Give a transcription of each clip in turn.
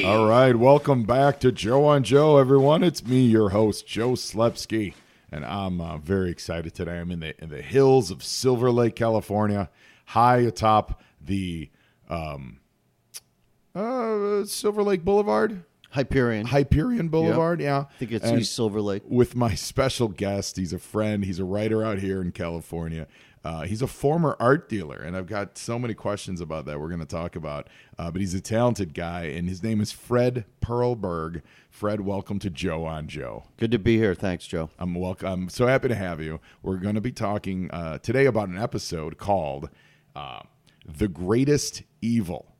All right, welcome back to Joe on Joe, everyone. It's me, your host, Joe Slepsky, and I'm very excited today. I'm in the hills of Silver Lake, California, high atop the Silver Lake Boulevard. Hyperion Boulevard, yep. yeah. I think it's East Silver Lake. With my special guest. He's a friend. He's a writer out here in California. He's a former art dealer, and I've got so many questions about that we're going to talk about. But he's a talented guy, and his name is Fred Perlberg. Fred, welcome to Joe on Joe. Good to be here. Thanks, Joe. I'm so happy to have you. We're going to be talking today about an episode called The Greatest Evil,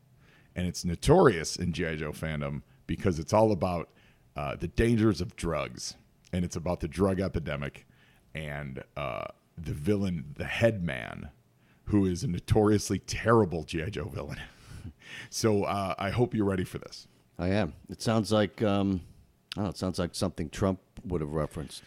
and it's notorious in G.I. Joe fandom because it's all about the dangers of drugs, and it's about the drug epidemic and the villain, the head man, who is a notoriously terrible G.I. Joe villain. So I hope you're ready for this. I am. It sounds like it sounds like something Trump would have referenced.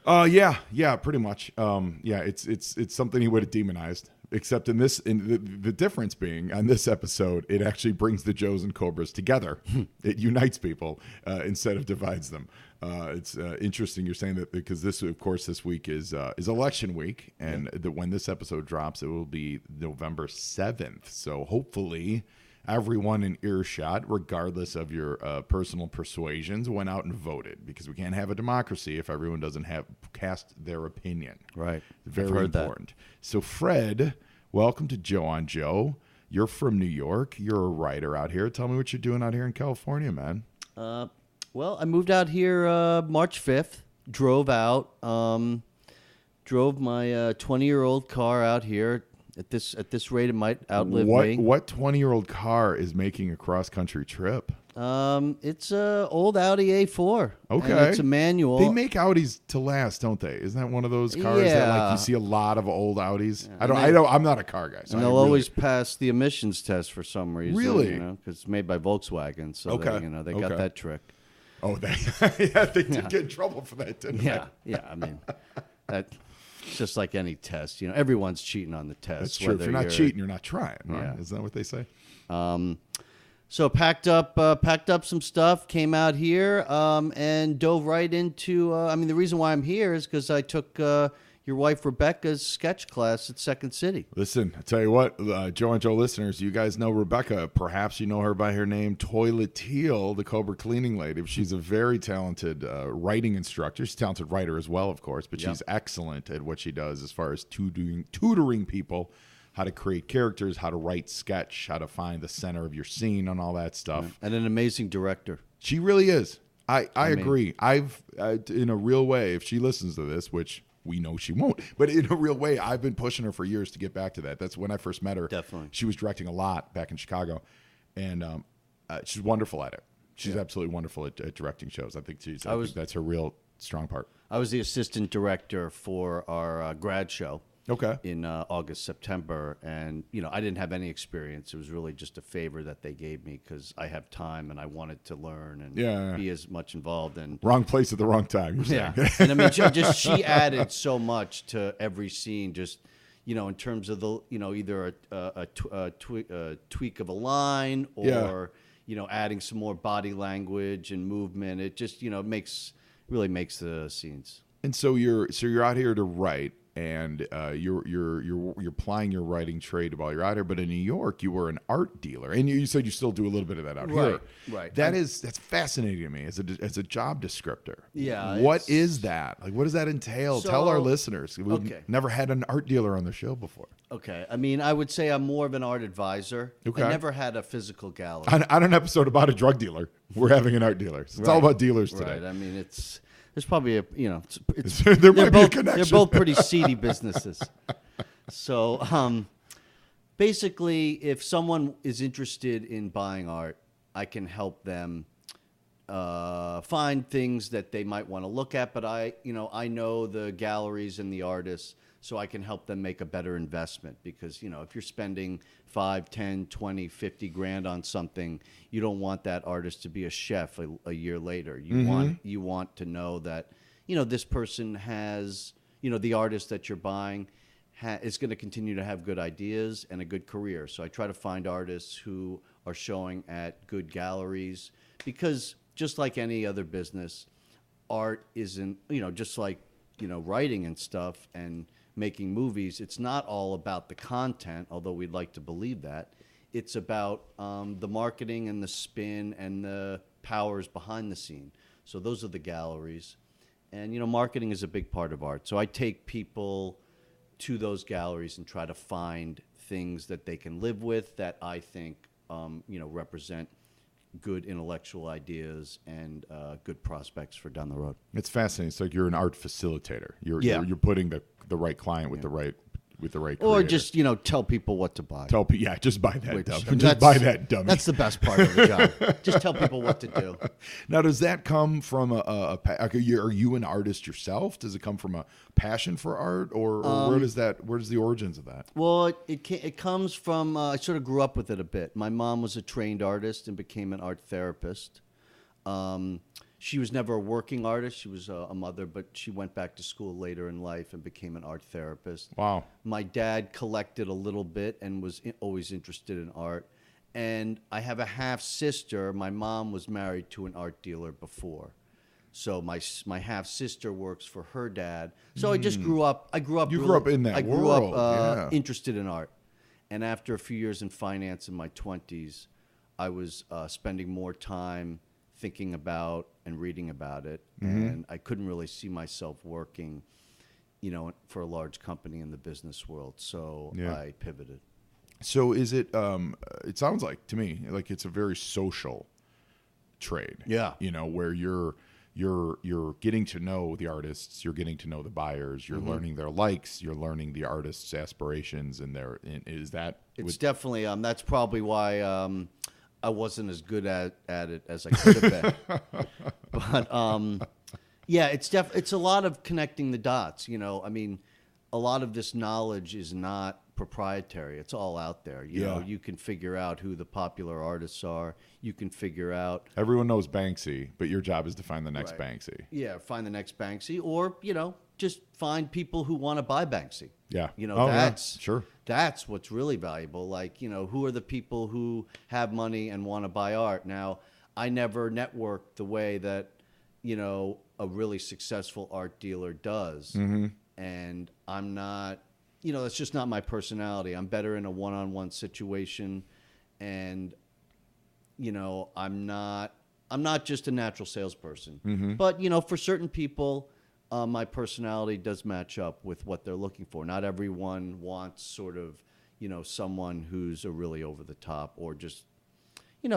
Yeah, pretty much. It's something he would have demonized. Except in the difference being on this episode, it actually brings the Joes and Cobras together. It unites people instead of divides them. It's interesting you're saying that because this week is election week, and when this episode drops, it will be November 7th. So hopefully, everyone in earshot, regardless of your personal persuasions, went out and voted, because we can't have a democracy if everyone doesn't have cast their opinion. Right. Very important. That. So, Fred, welcome to Joe on Joe. You're from New York. You're a writer out here. Tell me what you're doing out here in California, man. Well, I moved out here March 5th. Drove out. Drove my 20-year-old car out here. At this rate, it might outlive me. What 20-year-old car is making a cross-country trip? It's a old Audi A4. Okay. And it's a manual. They make Audis to last, don't they? Isn't that one of those cars that like you see a lot of old Audis? Yeah. I'm not a car guy. So and they'll always pass the emissions test for some reason. Really? Because it's made by Volkswagen. So they got that trick. Oh, they did get in trouble for that, didn't they? Yeah. I mean, it's just like any test. Everyone's cheating on the test. That's true. If you're not cheating, you're not trying. Right? Yeah. Is that what they say? So packed up some stuff, came out here, and dove right into. The reason why I'm here is because I took your wife Rebecca's sketch class at Second City. Listen, I tell you what, Joe and Joe listeners, you guys know Rebecca. Perhaps you know her by her name, Toilet Teal, the Cobra cleaning lady. She's a very talented writing instructor. She's a talented writer as well, of course, but she's excellent at what she does as far as tutoring people how to create characters, how to write sketch, how to find the center of your scene and all that stuff. And an amazing director. She really is. I agree. I've, in a real way, if she listens to this, which we know she won't, but in a real way, I've been pushing her for years to get back to that. That's when I first met her. Definitely. She was directing a lot back in Chicago, and she's wonderful at it. She's absolutely wonderful at directing shows. I think that's her real strong part. I was the assistant director for our grad show. Okay. In August, September, and I didn't have any experience. It was really just a favor that they gave me because I have time and I wanted to learn and be as much involved. And wrong place at the wrong time. You're saying. And she added so much to every scene. Just in terms of the either a tweak of a line or adding some more body language and movement. It just really makes the scenes. And so you're out here to write. And you're plying your writing trade while you're out here. But in New York, you were an art dealer, and you said you still do a little bit of that out here. Right. That's fascinating to me as a job descriptor. Yeah. What is that? Like, what does that entail? Tell our listeners. We've never had an art dealer on the show before. Okay. I would say I'm more of an art advisor. Okay. I never had a physical gallery. On an episode about a drug dealer, we're having an art dealer. So it's all about dealers today. Right. There's probably there might be a connection. They're both pretty seedy businesses. So basically, if someone is interested in buying art, I can help them find things that they might want to look at. But I know the galleries and the artists, so I can help them make a better investment. Because if you're spending 5, 10, 20, 50 grand on something, you don't want that artist to be a chef a year later. You want to know that this person has the artist that you're buying is going to continue to have good ideas and a good career. So I try to find artists who are showing at good galleries because just like any other business, art isn't, just like, writing and stuff and making movies, it's not all about the content, although we'd like to believe that. It's about the marketing and the spin and the powers behind the scene. So those are the galleries. And, marketing is a big part of art. So I take people to those galleries and try to find things that they can live with that I think, represent good intellectual ideas and good prospects for down the road. It's fascinating. It's like you're an art facilitator. You're putting the right client with the right creator. Or just tell people what to buy. Just buy that dummy. Just buy that dummy. That's the best part of the job. Just tell people what to do. Now, does that come from are you an artist yourself? Does it come from a passion for art, or where's the origins of that? Well, it comes from I sort of grew up with it a bit. My mom was a trained artist and became an art therapist. She was never a working artist. She was a mother, but she went back to school later in life and became an art therapist. Wow. My dad collected a little bit and was always interested in art. And I have a half sister. My mom was married to an art dealer before. So my half sister works for her dad. So I just grew up. You grew up in that world. I grew up interested in art. And after a few years in finance in my 20s, I was spending more time thinking about and reading about it, and I couldn't really see myself working, for a large company in the business world. So I pivoted. So is it? It sounds like to me like it's a very social trade. Yeah. Where you're getting to know the artists, you're getting to know the buyers, you're learning their likes, you're learning the artists' aspirations, and is that? It's definitely that's probably why. I wasn't as good at it as I could have been, but it's a lot of connecting the dots. A lot of this knowledge is not proprietary; it's all out there. You can figure out who the popular artists are. You can figure out everyone knows Banksy, but your job is to find the next Banksy. Yeah, find the next Banksy, or just find people who want to buy Banksy. Yeah, sure. That's what's really valuable. Like, who are the people who have money and want to buy art? Now, I never networked the way that, a really successful art dealer does. Mm-hmm. And I'm not, that's just not my personality. I'm better in a one-on-one situation. And, I'm not just a natural salesperson. Mm-hmm. But, for certain people, my personality does match up with what they're looking for. Not everyone wants sort of, someone who's a really over the top, or just,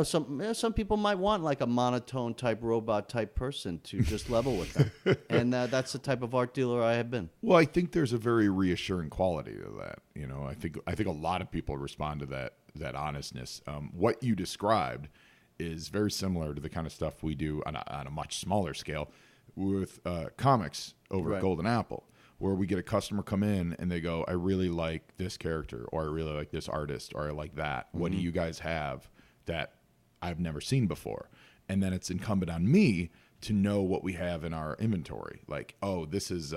some people might want like a monotone type robot type person to just level with them. And that's the type of art dealer I have been. Well, I think there's a very reassuring quality to that. I think a lot of people respond to that honestness. What you described is very similar to the kind of stuff we do on a much smaller scale with comics over at Golden Apple, where we get a customer come in and they go, I really like this character, or I really like this artist, or I like that. What do you guys have that I've never seen before? And then it's incumbent on me to know what we have in our inventory. Like, this is,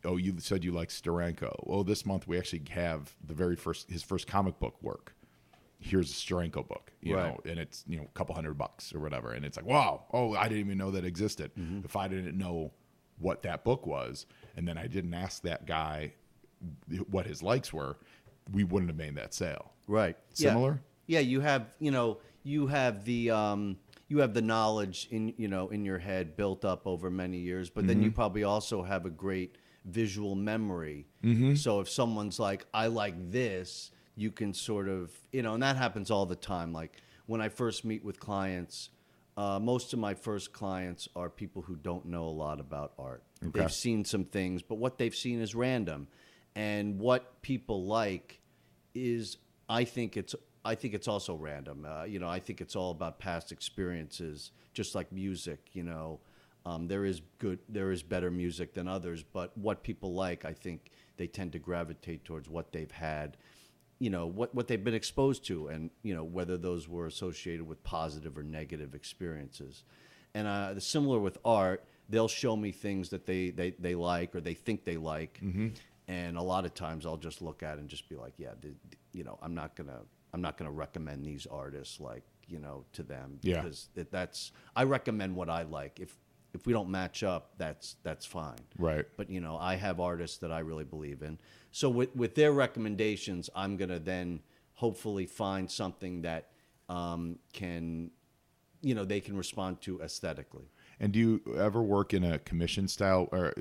you said you like Steranko. Well, this month we actually have his first comic book work. Here's a Steranko book, you know, and it's, a couple $100 or whatever. And it's like, wow, I didn't even know that existed. Mm-hmm. If I didn't know what that book was, and then I didn't ask that guy what his likes were, we wouldn't have made that sale. Right. Similar? Yeah, you have the knowledge in your head built up over many years, but then you probably also have a great visual memory. Mm-hmm. So if someone's like, I like this, you can sort of, and that happens all the time. Like when I first meet with clients, most of my first clients are people who don't know a lot about art. Okay. They've seen some things, but what they've seen is random. And what people like is, I think it's also random. I think it's all about past experiences, just like music. There is better music than others, but what people like, I think they tend to gravitate towards what they've had, what they've been exposed to, and whether those were associated with positive or negative experiences. And similar with art, they'll show me things that they like or they think they like, and a lot of times I'll just look at it and just be like, I'm not gonna recommend these artists like to them. Yeah. Because that's, I recommend what I like. If we don't match up, that's fine. Right. But, I have artists that I really believe in. So with their recommendations, I'm going to then hopefully find something that can, they can respond to aesthetically. And do you ever work in a commission style or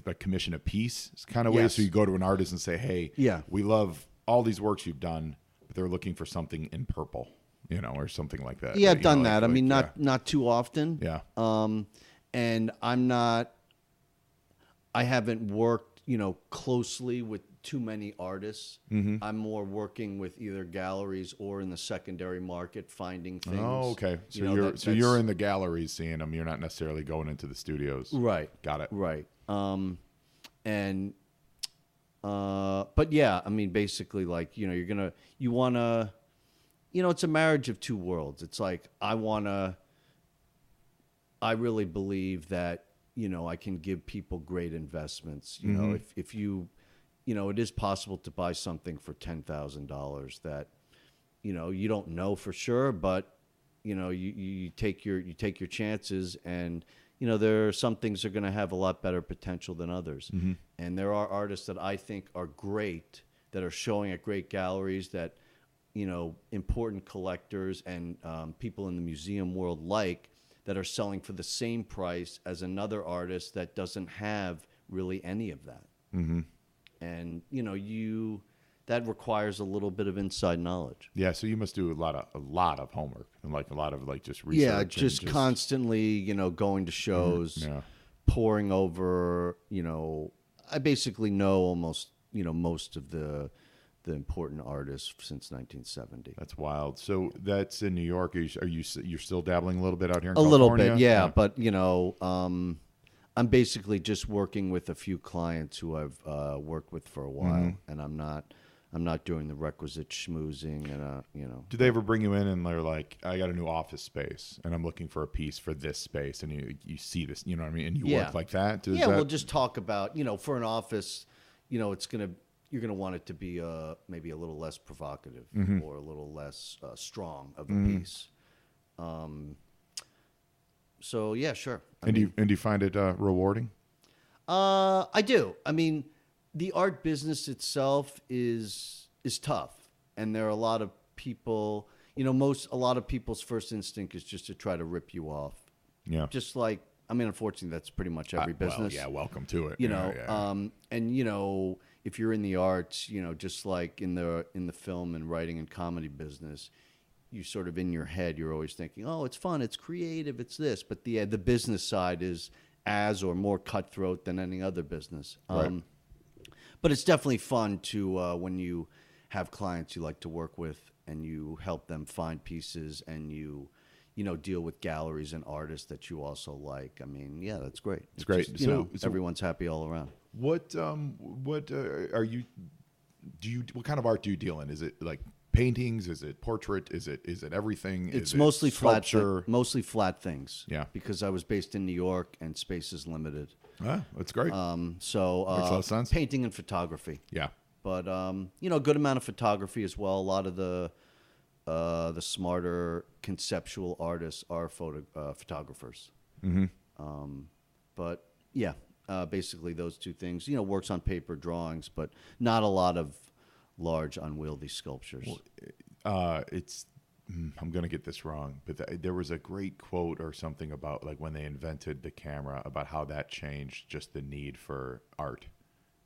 like commission a piece kind of way? Yes. So you go to an artist and say, hey, Yeah. we love all these works you've done, but they're looking for something in purple, or something like that. Yeah, Or, I've done that. I mean, yeah. not too often. Yeah. And I haven't worked, closely with too many artists. Mm-hmm. I'm more working with either galleries or in the secondary market, finding things. Oh, okay. So you're in the galleries seeing them. You're not necessarily going into the studios. Right. Got it. Right. But yeah, I mean, basically, like, you want to, it's a marriage of two worlds. It's like, I really believe that, I can give people great investments. If you, it is possible to buy something for $10,000 that, you don't know for sure, but, you take your chances, and, there are some things that are going to have a lot better potential than others. Mm-hmm. And there are artists that I think are great, that are showing at great galleries that, important collectors and people in the museum world that are selling for the same price as another artist that doesn't have really any of that. Mm-hmm. And, that requires a little bit of inside knowledge. Yeah. So you must do a lot of homework and like a lot of like just research. Yeah, just constantly, going to shows, Yeah. poring over, I basically know almost, most of the important artists since 1970. That's wild. So that's in New York. You're still dabbling a little bit out here in A California? little bit, yeah. But, I'm basically just working with a few clients who I've worked with for a while, and I'm not doing the requisite schmoozing and Do they ever bring you in and they're like, I got a new office space and I'm looking for a piece for this space, and you see this, you know what I mean, and you work like that? We'll just talk about, for an office, you're gonna want it to be maybe a little less provocative or a little less strong of a piece. So yeah, sure. Do you find it rewarding? I do. I mean, the art business itself is tough, and there are a lot of people. A lot of people's first instinct is just to try to rip you off. Yeah. Just like, I mean, unfortunately, that's pretty much every business. Well, yeah, welcome to it. And if you're in the arts, just like in the film and writing and comedy business, you sort of in your head, you're always thinking, oh, it's fun, it's creative, it's this. But the business side is as or more cutthroat than any other business. Right. But it's definitely fun to when you have clients you like to work with and you help them find pieces and you deal with galleries and artists that you also like. I mean, yeah, that's great. It's great. Just, everyone's happy all around. What are you? What kind of art do you deal in? Is it like paintings? Is it portrait? Is it everything? It's is mostly it sculpture? mostly flat things. Yeah. Because I was based in New York and space is limited. Ah, that's great. So Makes a lot of sense. Painting and photography. Yeah. But a good amount of photography as well. A lot of the smarter conceptual artists are photographers. Mm-hmm. But yeah, basically those two things. Works on paper, drawings, but not a lot of large unwieldy sculptures. I'm going to get this wrong, but there was a great quote or something about like when they invented the camera, about how that changed just the need for art.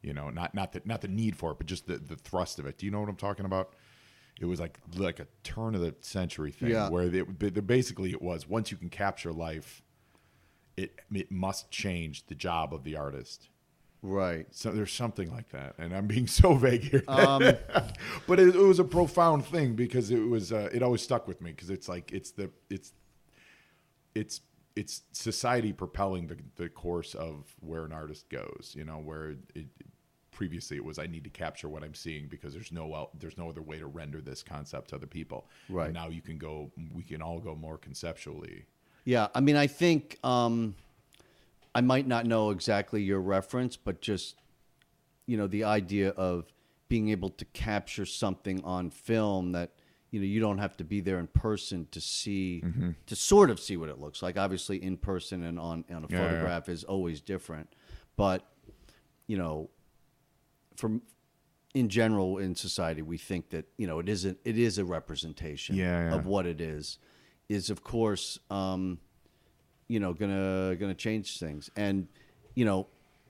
Not the need for it, but just the thrust of it. Do you know what I'm talking about? It was like a turn of the century thing, where basically it was, once you can capture life, it must change the job of the artist. Right. So there's something like that, and I'm being so vague here. But it was a profound thing because it was it always stuck with me, because it's like it's society propelling the course of where an artist goes. Where previously it was, I need to capture what I'm seeing because there's no other way to render this concept to other people. Right. And now we can all go more conceptually. Yeah, I mean, I think I might not know exactly your reference, but just, the idea of being able to capture something on film that, you don't have to be there in person to see, to sort of see what it looks like. Obviously, in person and on a photograph is always different. But, in general in society, we think that, it is a representation of what it is of course, gonna change things. And,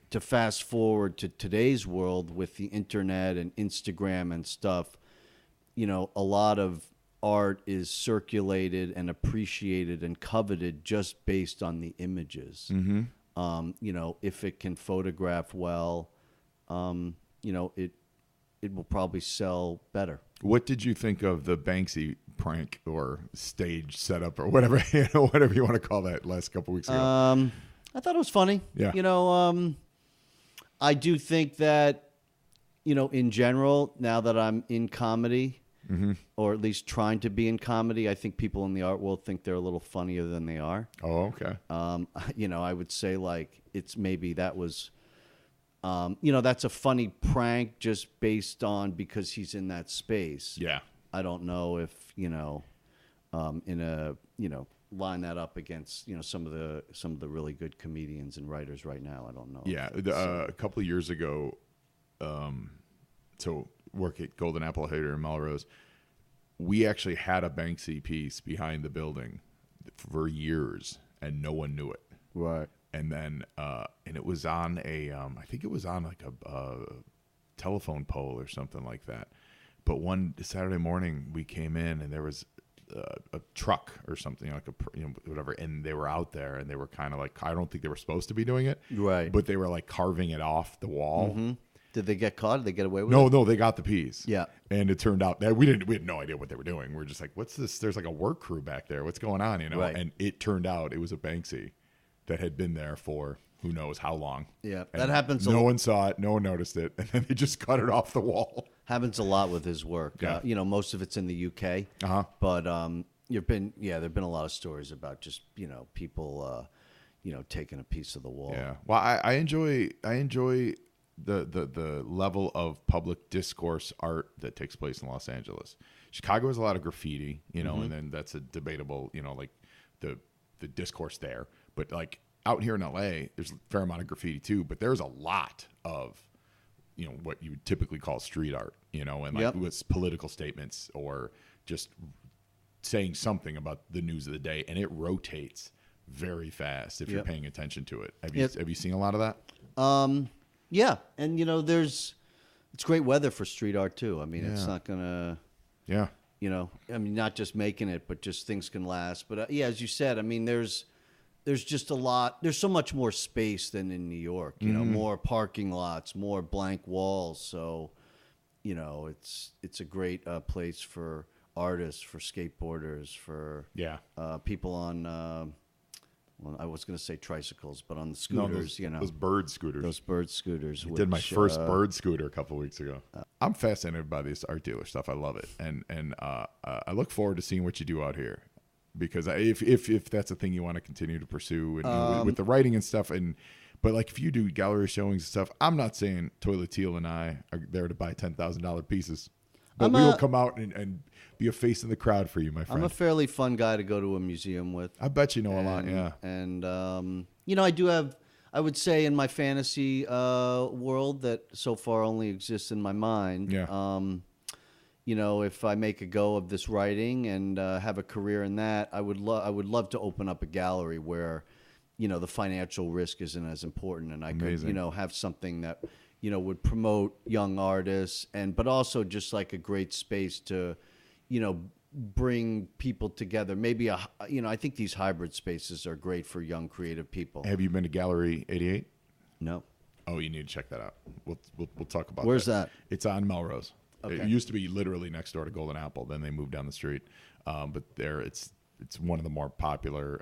to fast forward to today's world with the internet and Instagram and stuff, a lot of art is circulated and appreciated and coveted just based on the images. If it can photograph well, it will probably sell better. What did you think of the Banksy prank or stage setup or whatever, whatever you want to call that last couple weeks ago? I thought it was funny. Yeah. I do think that, in general, now that I'm in comedy, or at least trying to be in comedy, I think people in the art world think they're a little funnier than they are. Oh, okay. I would say like it's maybe that was, that's a funny prank just based on because he's in that space. Yeah. I don't know if, line that up against, some of the really good comedians and writers right now. I don't know. Yeah. A couple of years ago, so work at Golden Apple Theater in Melrose, we actually had a Banksy piece behind the building for years and no one knew it. Right. And then, and it was on I think it was on like a telephone pole or something like that. But one Saturday morning we came in and there was a truck or something like whatever, and they were out there and they were kind of like, I don't think they were supposed to be doing it, right? But they were like carving it off the wall. Mm-hmm. Did they get caught? Did they get away with it? No, they got the piece. Yeah, and it turned out that we had no idea what they were doing. We were just like, what's this? There's like a work crew back there. What's going on? Right. And it turned out it was a Banksy that had been there for who knows how long. Yeah, and that happens. No one saw it. No one noticed it, and then they just cut it off the wall. Happens a lot with his work. Yeah. Most of it's in the UK. But there've been a lot of stories about just people taking a piece of the wall. Yeah. Well, I enjoy the level of public discourse art that takes place in Los Angeles. Chicago has a lot of graffiti, and then that's a debatable, like the discourse there. But like out here in LA, there's a fair amount of graffiti too, but there's a lot of what you would typically call street art, and like with political statements or just saying something about the news of the day, and it rotates very fast if you're paying attention to it. Have you seen a lot of that? Yeah, and it's great weather for street art too. I mean, it's not gonna, not just making it, but just things can last. But as you said, I mean, there's just a lot. There's so much more space than in New York. More parking lots, more blank walls. So, it's a great place for artists, for skateboarders, for people on. Well, I was going to say tricycles, but on the scooters, those bird scooters. Those bird scooters. I did my first bird scooter a couple of weeks ago. I'm fascinated by this art dealer stuff. I love it, and I look forward to seeing what you do out here, because if that's a thing you want to continue to pursue, and with the writing and stuff, but like if you do gallery showings and stuff, I'm not saying Toilet Teal and I are there to buy $10,000 pieces. But we will come out and be a face in the crowd for you, my friend. I'm a fairly fun guy to go to a museum with. I bet you know a lot, yeah. And, I do have, I would say in my fantasy world that so far only exists in my mind. Yeah. If I make a go of this writing and have a career in that, I would love to open up a gallery where, the financial risk isn't as important, and I Amazing. could, have something that would promote young artists, but also just like a great space to, bring people together. Maybe I think these hybrid spaces are great for young creative people. Have you been to Gallery 88? No. Oh, you need to check that out. We'll talk about Where's that? It's on Melrose. Okay. It used to be literally next door to Golden Apple. Then they moved down the street. But there, it's one of the more popular.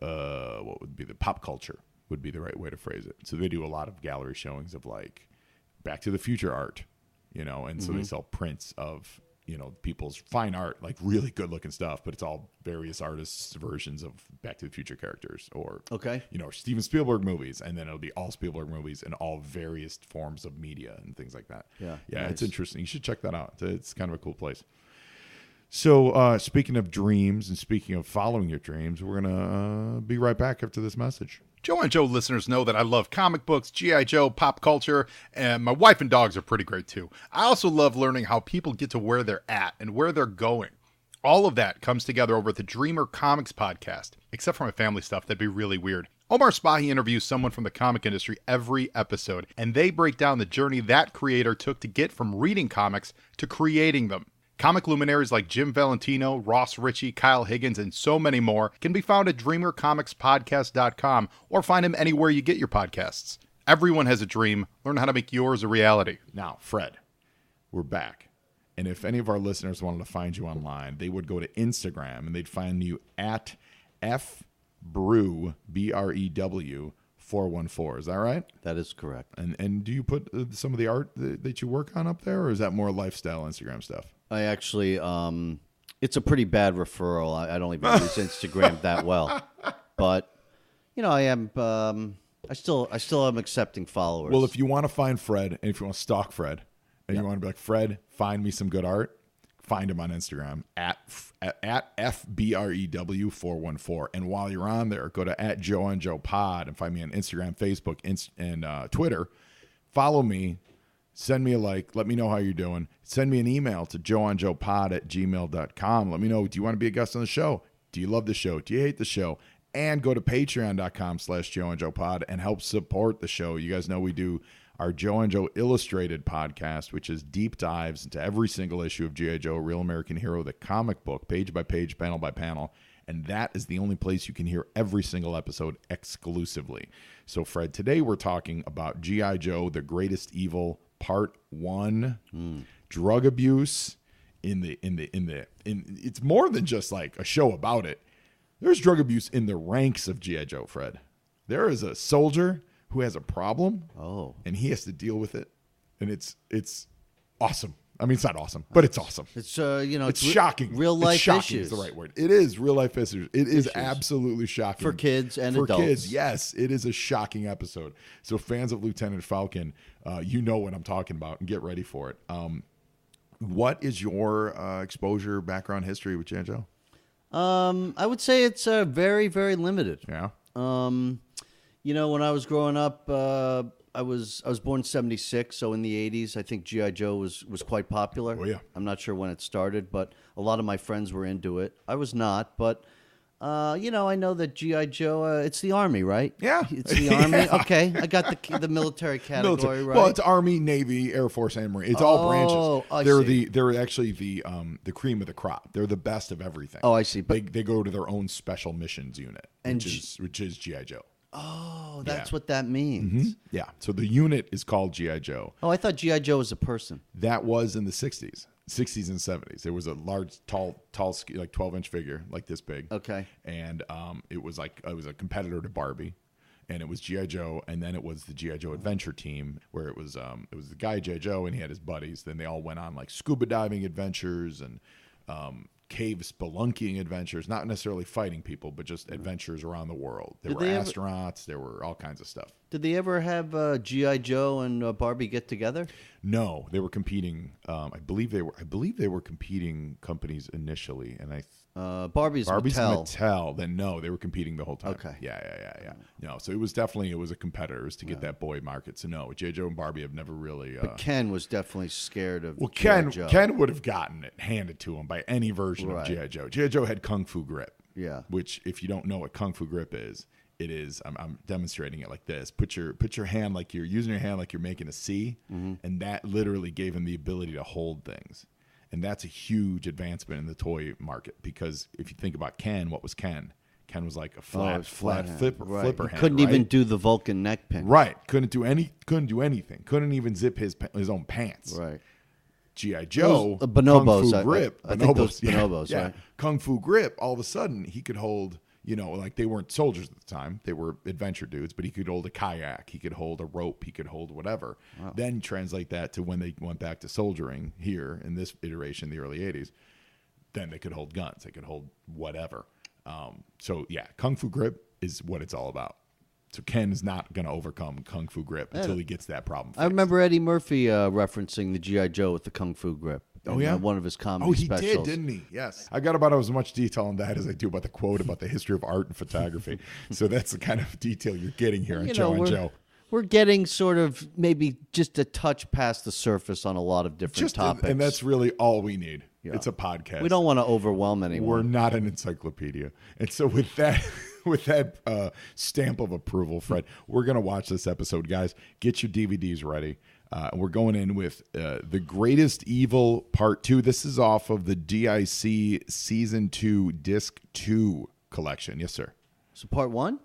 What would be the pop culture? Would be the right way to phrase it. So they do a lot of gallery showings of like Back to the Future art, and so they sell prints of, people's fine art, like really good looking stuff, but it's all various artists' versions of Back to the Future characters, or Steven Spielberg movies, and then it'll be all Spielberg movies in all various forms of media and things like that. Yeah, nice. It's interesting. You should check that out. It's kind of a cool place. So speaking of dreams and speaking of following your dreams, we're gonna be right back after this message. Joe and Joe listeners know that I love comic books, G.I. Joe, pop culture, and my wife and dogs are pretty great too. I also love learning how people get to where they're at and where they're going. All of that comes together over at the Dreamer Comics podcast, except for my family stuff. That'd be really weird. Omar Spahi interviews someone from the comic industry every episode, and they break down the journey that creator took to get from reading comics to creating them. Comic luminaries like Jim Valentino, Ross Ritchie, Kyle Higgins, and so many more can be found at DreamerComicsPodcast.com or find them anywhere you get your podcasts. Everyone has a dream. Learn how to make yours a reality. Now, Fred, we're back. And if any of our listeners wanted to find you online, they would go to Instagram and they'd find you at FBrew, BREW, 414. Is that right? That is correct. And do you put some of the art that you work on up there, or is that more lifestyle Instagram stuff? I actually, it's a pretty bad referral. I don't even use Instagram that well, but I am. I still am accepting followers. Well, if you want to find Fred, and if you want to stalk Fred, and you want to be like, Fred, find me some good art, find him on Instagram at FBREW414. And while you're on there, go to at Joe and Joe Pod and find me on Instagram, Facebook, and Twitter. Follow me. Send me a like. Let me know how you're doing. Send me an email to joeandjoepod@gmail.com. Let me know, do you want to be a guest on the show? Do you love the show? Do you hate the show? And go to patreon.com/joeandjoepod and help support the show. You guys know we do our Joe and Joe Illustrated podcast, which is deep dives into every single issue of G.I. Joe, Real American Hero, the comic book, page by page, panel by panel. And that is the only place you can hear every single episode exclusively. So, Fred, today we're talking about G.I. Joe, The Greatest Evil, Part 1, drug abuse it's more than just like a show about it. There's drug abuse in the ranks of G.I. Joe, Fred. There is a soldier who has a problem, and he has to deal with it, and it's awesome. I mean, it's not awesome, but it's awesome. It's it's shocking. Real life it's shocking issues is the right word. It is real life issues. It is absolutely shocking for kids and for adults. Kids, yes, it is a shocking episode. So fans of Lieutenant Falcon, you know what I'm talking about, and get ready for it. What is your exposure, background, history with G.I. Joe? I would say it's very, very limited. Yeah. When I was growing up, I was born in 1976, so in the 1980s, I think G.I. Joe was quite popular. Oh, yeah. I'm not sure when it started, but a lot of my friends were into it. I was not, but, I know that G.I. Joe, it's the Army, right? Yeah. It's the Army? Yeah. Okay, I got the military category, right? Well, it's Army, Navy, Air Force, and Marine. It's all branches. They're actually the cream of the crop. They're the best of everything. Oh, I see. But they go to their own special missions unit, which is G.I. Joe. Oh, that's what that means. Mm-hmm. Yeah. So the unit is called G.I. Joe. Oh, I thought G.I. Joe was a person. That was in the 60s and 70s. There was a large, tall, like 12-inch figure, like this big. Okay. And it was a competitor to Barbie, and it was G.I. Joe, and then it was the G.I. Joe Adventure Team, where it was the guy G.I. Joe, and he had his buddies. Then they all went on like scuba diving adventures and cave spelunking adventures, not necessarily fighting people, but just adventures around the world. There were astronauts. There were all kinds of stuff. Did they ever have G.I. Joe and Barbie get together? No, they were competing. I believe they were competing companies initially, and Barbie's Mattel. Then no, they were competing the whole time. Okay. Yeah. No, so it was a competitor. It was to get that boy market. So no, G.I. Joe and Barbie have never really. But Ken was definitely scared of. Well, G.I. Joe. Ken would have gotten it handed to him by any version of G.I. Joe. G.I. Joe had Kung Fu Grip. Yeah. Which, if you don't know what Kung Fu Grip is, it is. I'm demonstrating it like this. Put your hand like you're using your hand like you're making a C, and that literally gave him the ability to hold things. And that's a huge advancement in the toy market, because if you think about Ken, what was Ken? Ken was like a flat flipper hand. Couldn't even do the Vulcan neck pin. Right. Couldn't do anything. Couldn't even zip his own pants. Right. G.I. Joe, bonobos, Kung Fu Grip. I think those bonobos, yeah. right? Kung Fu Grip, all of a sudden, he could hold, like they weren't soldiers at the time. They were adventure dudes, but he could hold a kayak. He could hold a rope. He could hold whatever. Wow. Then translate that to when they went back to soldiering here in this iteration, the early 80s. Then they could hold guns. They could hold whatever. So, yeah, Kung Fu Grip is what it's all about. So Ken is not going to overcome Kung Fu Grip until he gets that problem fixed. I remember Eddie Murphy referencing the G.I. Joe with the Kung Fu Grip. Oh, yeah? One of his comedy specials. He did, didn't he? Yes. I got about as much detail on that as I do about the quote about the history of art and photography. So that's the kind of detail you're getting here on Joe and Joe. We're getting sort of maybe just a touch past the surface on a lot of different topics. And that's really all we need. Yeah. It's a podcast. We don't want to overwhelm anyone. We're not an encyclopedia. And so with that stamp of approval, Fred, we're going to watch this episode. Guys, get your DVDs ready. We're going in with The Greatest Evil Part 2. This is off of the DIC Season 2 Disc 2 collection. Yes, sir. So Part 1?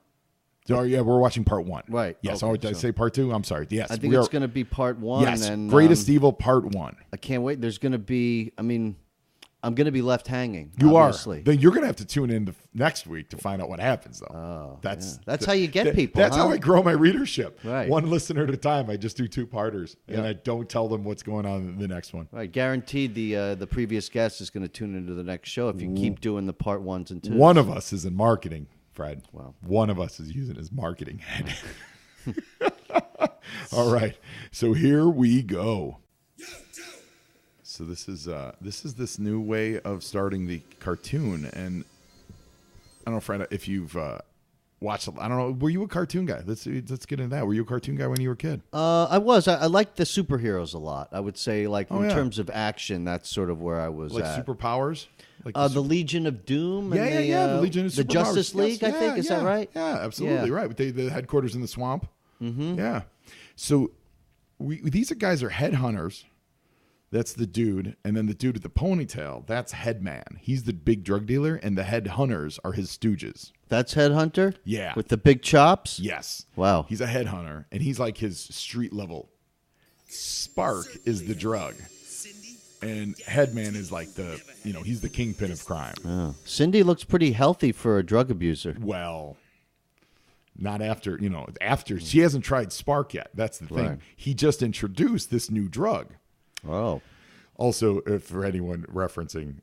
Oh, yeah, we're watching Part 1. Right. Yes. Okay, did I say Part 2? I'm sorry. Yes. I think it's going to be Part 1. Yes, and, Greatest Evil Part 1. I can't wait. There's going to be, I'm going to be left hanging. You obviously. are. Then you're going to have to tune in next week to find out what happens, though. Oh, that's how you get people. That's how I grow my readership. Right. One listener at a time. I just do two-parters, and I don't tell them what's going on in the next one. Right. Guaranteed the previous guest is going to tune into the next show if you keep doing the Part 1s and 2s. One of us is in marketing, Fred. Wow. One of us is using his marketing head. All right. So here we go. So this is this new way of starting the cartoon, and I don't know, Fred, if you've watched. I don't know. Were you a cartoon guy? Let's get into that. Were you a cartoon guy when you were a kid? I was. I liked the superheroes a lot. I would say, in terms of action, that's sort of where I was at. Superpowers, like the Legion of Doom. Yeah, and the Legion of Superpowers. The Justice League. Yes, I think is that right? Yeah, absolutely right. With the headquarters in the swamp. Mm-hmm. Yeah. So these guys are headhunters. That's the dude. And then the dude with the ponytail, that's Headman. He's the big drug dealer, and the headhunters are his stooges. That's Headhunter? Yeah. With the big chops? Yes. Wow. He's a headhunter, and he's like his street level. Spark is the drug. And Headman is like he's the kingpin of crime. Oh. Cindy looks pretty healthy for a drug abuser. Well, not after she hasn't tried Spark yet. That's the thing. Right. He just introduced this new drug. Oh. Also, for anyone referencing,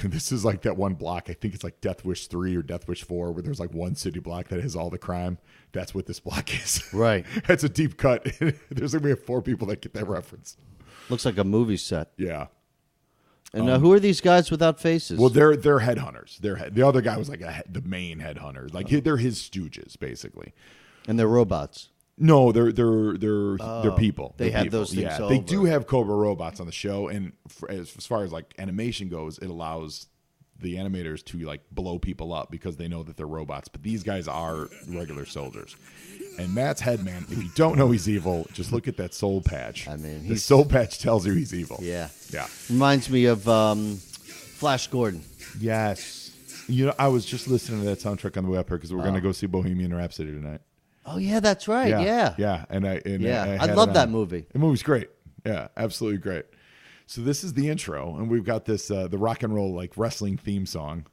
this is like that one block. I think it's like Death Wish 3 or Death Wish 4, where there's like one city block that has all the crime. That's what this block is. Right. That's a deep cut. There's going to be 4 people that get that reference. Looks like a movie set. Yeah. And who are these guys without faces? Well, they're headhunters. The other guy was like the main headhunter. Like they're his stooges, basically. And they're robots. No, they're people. They have people. those things. Yeah, they do have Cobra robots on the show, and as far as like animation goes, it allows the animators to like blow people up because they know that they're robots. But these guys are regular soldiers, and that's Headman. If you don't know he's evil, just look at that soul patch. The soul patch tells you he's evil. Yeah, yeah. Reminds me of Flash Gordon. Yes, I was just listening to that soundtrack on the way up here because we're going to go see Bohemian Rhapsody tonight. Oh yeah, that's right. Yeah. And I love that movie. The movie's great. Yeah, absolutely great. So this is the intro, and we've got this the rock and roll like wrestling theme song,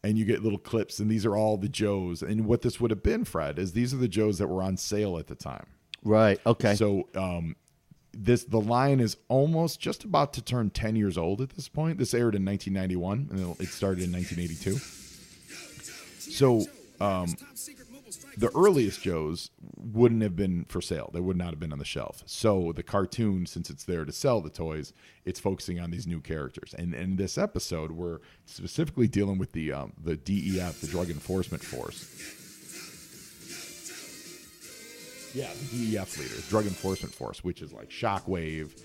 and you get little clips, and these are all the Joes. And what this would have been, Fred, is these are the Joes that were on sale at the time. Right. Okay. So the line is almost just about to turn 10 years old at this point. This aired in 1991, and it started in 1982. So the earliest Joes wouldn't have been for sale. They would not have been on the shelf. So the cartoon, since it's there to sell the toys, it's focusing on these new characters. And in this episode, we're specifically dealing with the DEF, the Drug Enforcement Force. Yeah, the DEF leader, Drug Enforcement Force, which is like Shockwave,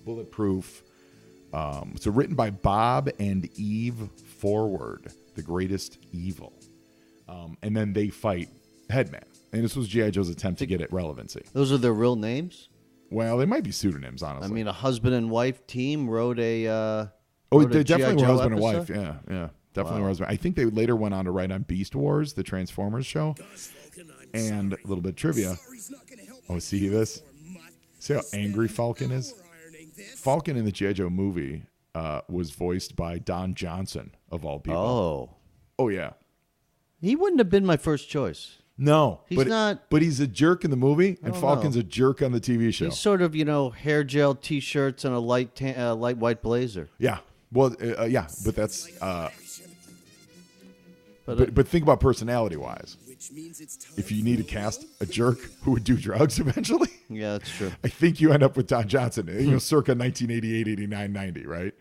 Bulletproof. So written by Bob and Eve Forward, The Greatest Evil. And then they fight Headman. And this was G.I. Joe's attempt to get it relevancy. Those are their real names? Well, they might be pseudonyms, honestly. I mean, a husband and wife team wrote a they definitely were husband episode? and wife. Yeah. Definitely were husband. I think they later went on to write on Beast Wars, the Transformers show. And a little bit of trivia. Oh, see this? See how angry Falcon is? Falcon in the G.I. Joe movie was voiced by Don Johnson, of all people. Oh. Oh, yeah. He wouldn't have been my first choice. No, He's not- But he's a jerk in the movie, and don't Falcon's know. a jerk on the TV show. He's sort of, hair gel T-shirts and a light white blazer. Yeah. Well, yeah, but that's. But, But think about personality-wise. If you need to cast a jerk who would do drugs eventually, yeah, that's true. I think you end up with Don Johnson. Circa 1988, 89, 90, right?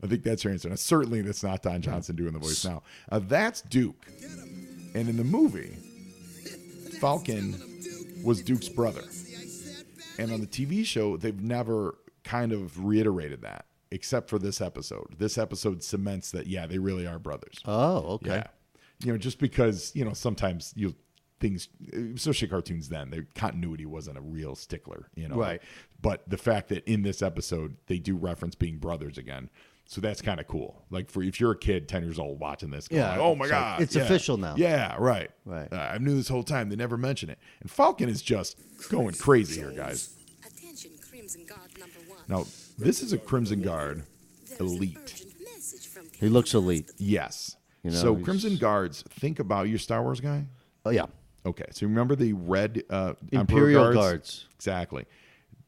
I think that's your answer. Now, certainly, that's not Don Johnson doing the voice now. That's Duke, and in the movie, Falcon was Duke's brother. And on the TV show, they've never kind of reiterated that, except for this episode. This episode cements that, yeah, they really are brothers. Oh, okay. Yeah. Just because, sometimes things, especially cartoons then, the continuity wasn't a real stickler, Right. But the fact that in this episode, they do reference being brothers again. So that's kind of cool. Like if you're a kid, 10 years old, watching this, going like, oh my God. It's official now. Yeah, right. Right. I knew this whole time. They never mention it. And Falcon is just going crazy here, guys. Attention, Crimson Guard number 1. Now, this is a Crimson Guard elite. He looks elite. Yes. So Crimson Guards, think about, you a Star Wars guy? Oh, yeah. Okay. So remember the red Imperial Emperor Guards. Exactly.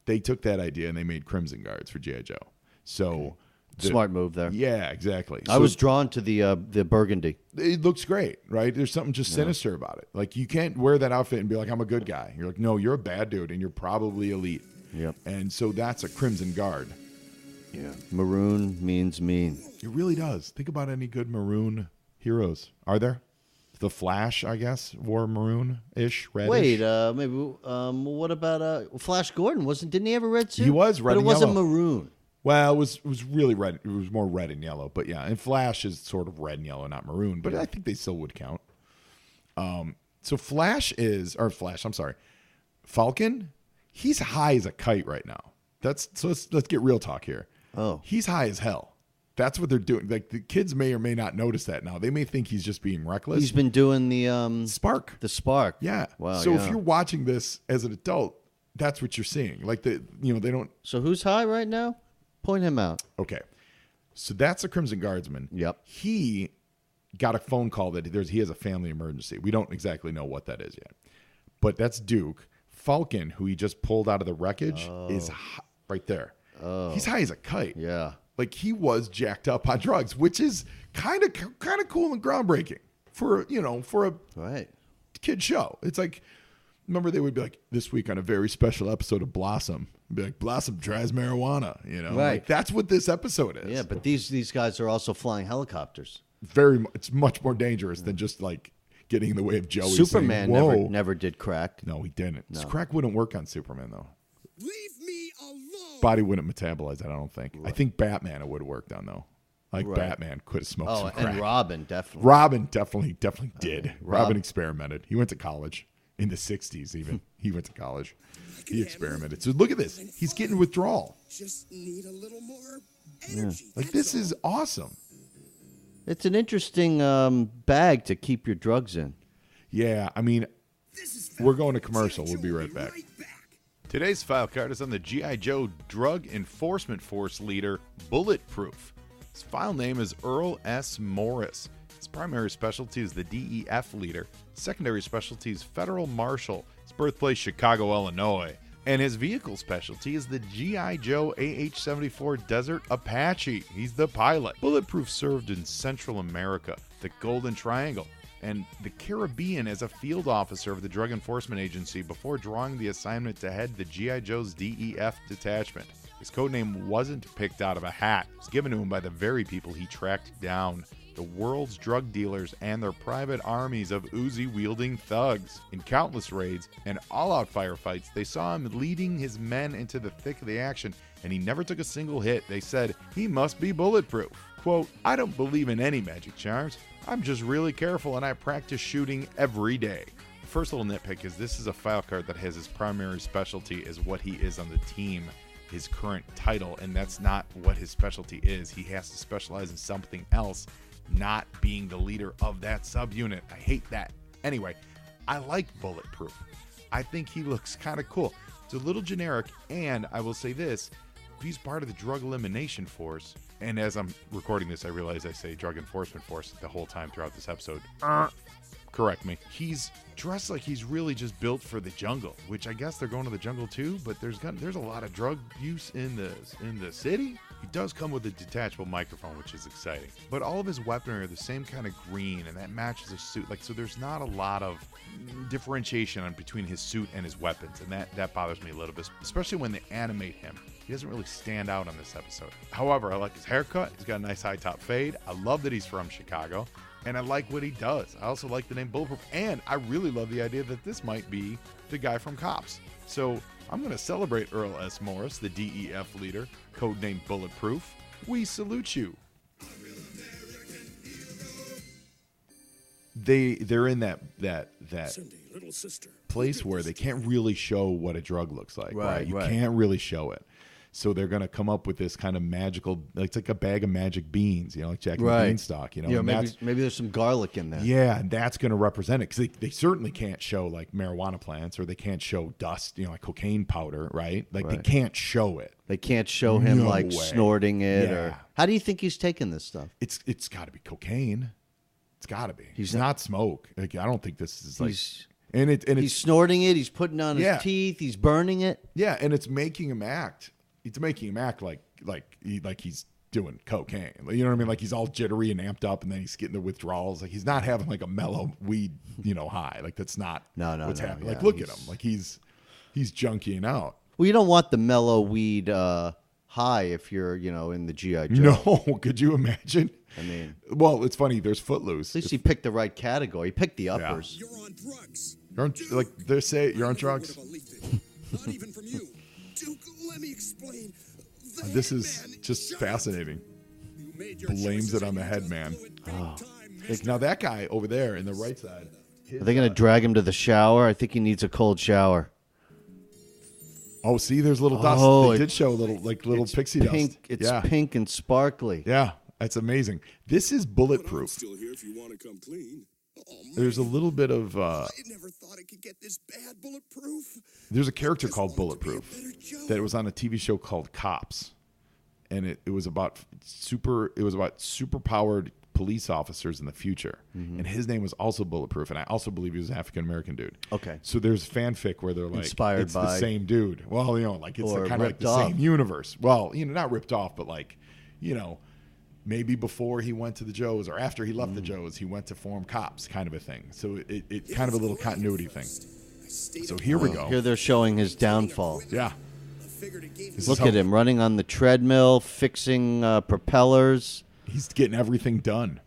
They took that idea and they made Crimson Guards for G.I. Joe. So Smart move there. Yeah, exactly. I was drawn to the burgundy. It looks great, right? There's something just sinister about it. Like, you can't wear that outfit and be like, I'm a good guy. You're like, no, you're a bad dude, and you're probably elite. Yep. And so that's a Crimson Guard. Yeah. Maroon means mean. It really does. Think about any good maroon heroes. Are there? The Flash, I guess, wore maroon-ish, reddish. Wait, maybe. What about Flash Gordon? Didn't he have a red suit? He was red but and it wasn't yellow. maroon. Well, it was really red. It was more red and yellow. But yeah, and Flash is sort of red and yellow, not maroon. But I think they still would count. So Falcon, he's high as a kite right now. Let's get real talk here. Oh. He's high as hell. That's what they're doing. Like, the kids may or may not notice that now. They may think he's just being reckless. He's been doing the Spark. The spark. Yeah. Wow. So yeah. if you're watching this as an adult, that's what you're seeing. Like, they don't. So who's high right now? Point him out. Okay. So that's a Crimson Guardsman. Yep. He got a phone call that he has a family emergency. We don't exactly know what that is yet. But that's Duke. Falcon, who he just pulled out of the wreckage, is right there. Oh. He's high as a kite. Yeah. Like, he was jacked up on drugs, which is kind of cool and groundbreaking for a Right. kid show. It's like, remember, they would be like, this week on a very special episode of Blossom, be like, Blossom tries marijuana, Right. Like, that's what this episode is. Yeah, but these guys are also flying helicopters. It's much more dangerous than just like getting in the way of Joey. Superman saying, Whoa. never did crack. No, he didn't. Crack wouldn't work on Superman, though. Leave me alone. Body wouldn't metabolize that, I don't think. I think Batman it would have worked on, though. Like, Batman could have smoked some crack. And Robin definitely. Robin definitely did. Robin experimented. He went to college in the 60s even. He went to college. He experimented. So look at this. He's getting withdrawal. Just need a little more energy. Like, this is awesome. It's an interesting bag to keep your drugs in. Yeah, I mean, we're going to commercial. We'll be right back. Today's file card is on the G.I. Joe Drug Enforcement Force leader, Bulletproof. His file name is Earl S. Morris. His primary specialty is the DEF leader. Secondary specialty is Federal Marshal. His birthplace, Chicago, Illinois. And his vehicle specialty is the G.I. Joe AH-74 Desert Apache. He's the pilot. Bulletproof served in Central America, the Golden Triangle, and the Caribbean as a field officer of the Drug Enforcement Agency before drawing the assignment to head the G.I. Joe's DEF detachment. His codename wasn't picked out of a hat. It was given to him by the very people he tracked down. The world's drug dealers and their private armies of Uzi-wielding thugs. In countless raids and all-out firefights, they saw him leading his men into the thick of the action, and he never took a single hit. They said, he must be bulletproof. Quote, I don't believe in any magic charms. I'm just really careful, and I practice shooting every day. The first little nitpick is this is a file card that has his primary specialty is what he is on the team, his current title, and that's not what his specialty is. He has to specialize in something else, not being the leader of that subunit. I hate that. Anyway, I like Bulletproof. I think he looks kind of cool. It's a little generic, and I will say this, if he's part of the Drug Elimination Force, and as I'm recording this, I realize I say Drug Enforcement Force the whole time throughout this episode. Correct me. He's dressed like he's really just built for the jungle, which I guess they're going to the jungle too. But there's a lot of drug use in the city. He does come with a detachable microphone, which is exciting. But all of his weaponry are the same kind of green, and that matches his suit. Like, so there's not a lot of differentiation between his suit and his weapons, and that bothers me a little bit, especially when they animate him. He doesn't really stand out on this episode. However, I like his haircut. He's got a nice high top fade. I love that he's from Chicago, and I like what he does. I also like the name Bulletproof, and I really love the idea that this might be the guy from Cops. So I'm going to celebrate Earl S. Morris, the DEF leader, codenamed Bulletproof. We salute you. They're in that Cindy, little sister. place where they can't really show what a drug looks like, right? You Right. can't really show it. So they're going to come up with this kind of magical, it's like a bag of magic beans, like Jack and the Beanstalk, Yeah, and that's, maybe there's some garlic in there. yeah, and that's going to represent it because they certainly can't show like marijuana plants or they can't show dust, like cocaine powder, right? Like they can't show it. They can't show him No like way. snorting it Yeah. or. How do you think he's taking this stuff? It's got to be cocaine. It's got to be. He's not smoke. Like I don't think this is like. And He's it's snorting it. He's putting on Yeah. his teeth. He's burning it. yeah, and it's making him act. It's making him act like he's doing cocaine. You know what I mean? Like he's all jittery and amped up, and then he's getting the withdrawals. Like he's not having like a mellow weed, high. Like that's not what's happening. yeah, Like look at him. Like he's junkying out. Well, you don't want the mellow weed high if you're, in the GI Joe. No, could you imagine? I mean, Well, it's funny. There's Footloose. at least he picked the right category. He picked the uppers. You're on drugs. You're on, like they say, you're on I drugs. would have believed it. Not even from you. Duke, let me explain. The This is hitman just shot. fascinating. You made your Blames choices it on the and head you man. blew it big time, Like, now that guy over there in the right side. Are they going to drag him to the shower? I think he needs a cold shower. Oh, see, there's little dust. Oh, They did show little It's pixie pink. dust. It's yeah. pink and sparkly. Yeah, that's amazing. This is But I'm bulletproof. still here if you want to come clean. Oh, man. There's a little bit of I never thought it could get this bad. Bulletproof. there's a character Just called wanted to be a Bulletproof better Joe. that was on a TV show called Cops, and it was about super powered police officers in the future, and his name was also Bulletproof, and I also believe he was an African American dude. Okay. So there's fanfic where they're like Inspired it's by- the same dude. Well, like it's Or kind of like ripped the off. same universe. Well, not ripped off, but like, maybe before he went to the Joes or after he left the Joes, he went to form Cops, kind of a thing. So it kind of a little continuity thing. So here we go. Here they're showing his downfall. Yeah. I figured it gave me This Look is how at him running on the treadmill, fixing propellers, he's getting everything done.